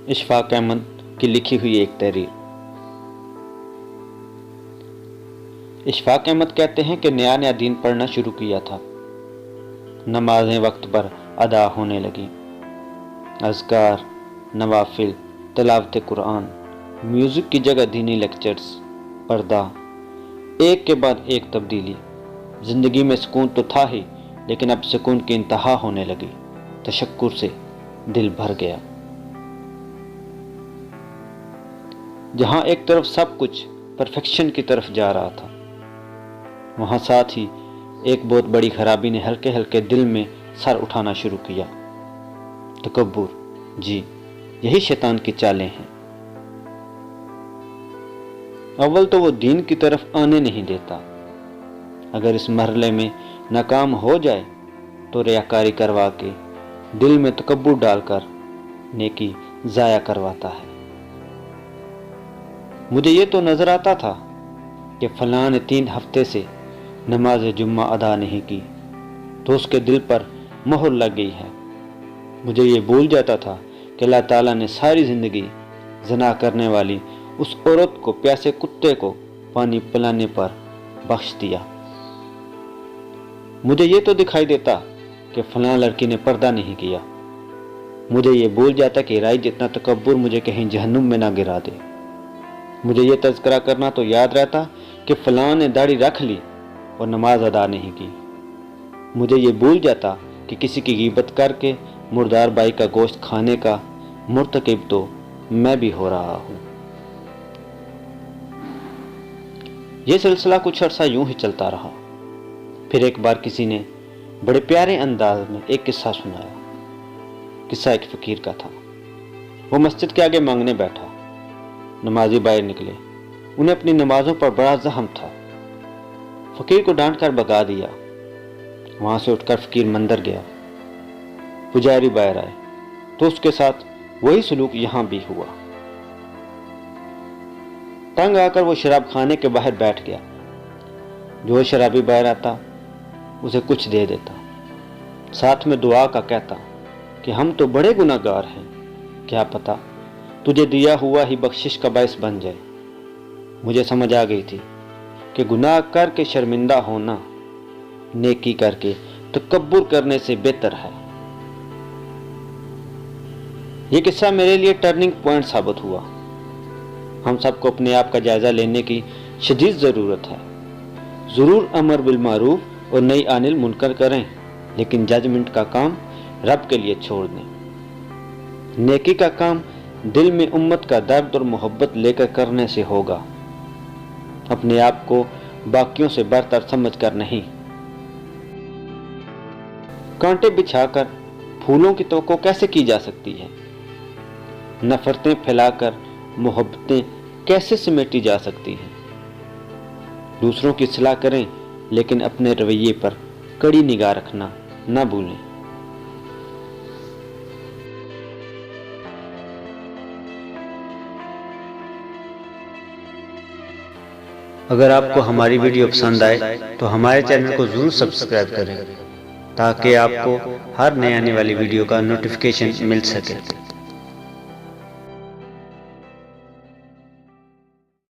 اشفاق احمد کی لکھی ہوئی ایک تحریر۔ اشفاق احمد کہتے ہیں کہ نیا نیا دین پڑھنا شروع کیا تھا، نمازیں وقت پر ادا ہونے لگیں، اذکار، نوافل، تلاوت قرآن، میوزک کی جگہ دینی لیکچرز، پردہ، ایک کے بعد ایک تبدیلی۔ زندگی میں سکون تو تھا ہی، لیکن اب سکون کی انتہا ہونے لگی، تشکر سے دل بھر گیا۔ جہاں ایک طرف سب کچھ پرفیکشن کی طرف جا رہا تھا، وہاں ساتھ ہی ایک بہت بڑی خرابی نے ہلکے ہلکے دل میں سر اٹھانا شروع کیا۔ تکبر، جی یہی شیطان کی چالیں ہیں۔ اول تو وہ دین کی طرف آنے نہیں دیتا، اگر اس مرحلے میں ناکام ہو جائے تو ریاکاری کروا کے دل میں تکبر ڈال کر نیکی ضائع کرواتا ہے۔ مجھے یہ تو نظر آتا تھا کہ فلاں نے 3 ہفتے سے نماز جمعہ ادا نہیں کی تو اس کے دل پر مہر لگ گئی ہے۔ مجھے یہ بھول جاتا تھا کہ اللہ تعالیٰ نے ساری زندگی زنا کرنے والی اس عورت کو پیاسے کتے کو پانی پلانے پر بخش دیا۔ مجھے یہ تو دکھائی دیتا کہ فلاں لڑکی نے پردہ نہیں کیا۔ مجھے یہ بھول جاتا کہ رائی جتنا تکبر مجھے کہیں جہنم میں نہ گرا دے۔ مجھے یہ تذکرہ کرنا تو یاد رہتا کہ فلاں نے داڑھی رکھ لی اور نماز ادا نہیں کی۔ مجھے یہ بھول جاتا کہ کسی کی غیبت کر کے مردار بائی کا گوشت کھانے کا مرتکب تو میں بھی ہو رہا ہوں۔ یہ سلسلہ کچھ عرصہ یوں ہی چلتا رہا۔ پھر ایک بار کسی نے بڑے پیارے انداز میں ایک قصہ سنایا۔ قصہ ایک فقیر کا تھا۔ وہ مسجد کے آگے مانگنے بیٹھا، نمازی باہر نکلے، انہیں اپنی نمازوں پر بڑا زحم تھا۔ فقیر کو ڈانٹ کر بھگا دیا۔ وہاں سے اٹھ کر فقیر مندر گیا۔ پجاری باہر آئے تو اس کے ساتھ وہی سلوک یہاں بھی ہوا۔ تنگ آ کر وہ شراب خانے کے باہر بیٹھ گیا۔ جو شرابی باہر آتا اسے کچھ دے دیتا، ساتھ میں دعا کا کہتا کہ ہم تو بڑے گناہ گار ہیں، کیا پتا تجھے دیا ہوا ہی بخشش کا باعث بن جائے۔ مجھے سمجھ آ گئی تھی کہ گناہ کر کے شرمندہ ہونا نیکی کر کے تکبر کرنے سے بہتر ہے۔ یہ قصہ میرے لیے ٹرننگ پوائنٹ ثابت ہوا۔ ہم سب کو اپنے آپ کا جائزہ لینے کی شدید ضرورت ہے۔ ضرور امر بالمعروف اور نہی عن المنکر کریں، لیکن ججمنٹ کا کام رب کے لیے چھوڑ دیں۔ نیکی کا کام دل میں امت کا درد اور محبت لے کر کرنے سے ہوگا، اپنے آپ کو باقیوں سے برتر سمجھ کر نہیں۔ کانٹے بچھا کر پھولوں کی توقع کیسے کی جا سکتی ہے؟ نفرتیں پھیلا کر محبتیں کیسے سمیٹی جا سکتی ہیں؟ دوسروں کی اصلاح کریں، لیکن اپنے رویے پر کڑی نگاہ رکھنا نہ بھولیں۔ اگر آپ کو ہماری ویڈیو پسند آئے تو ہمارے چینل کو ضرور سبسکرائب کریں تاکہ آپ کو ہر نئے آنے والی ویڈیو کا نوٹیفیکیشن مل سکے۔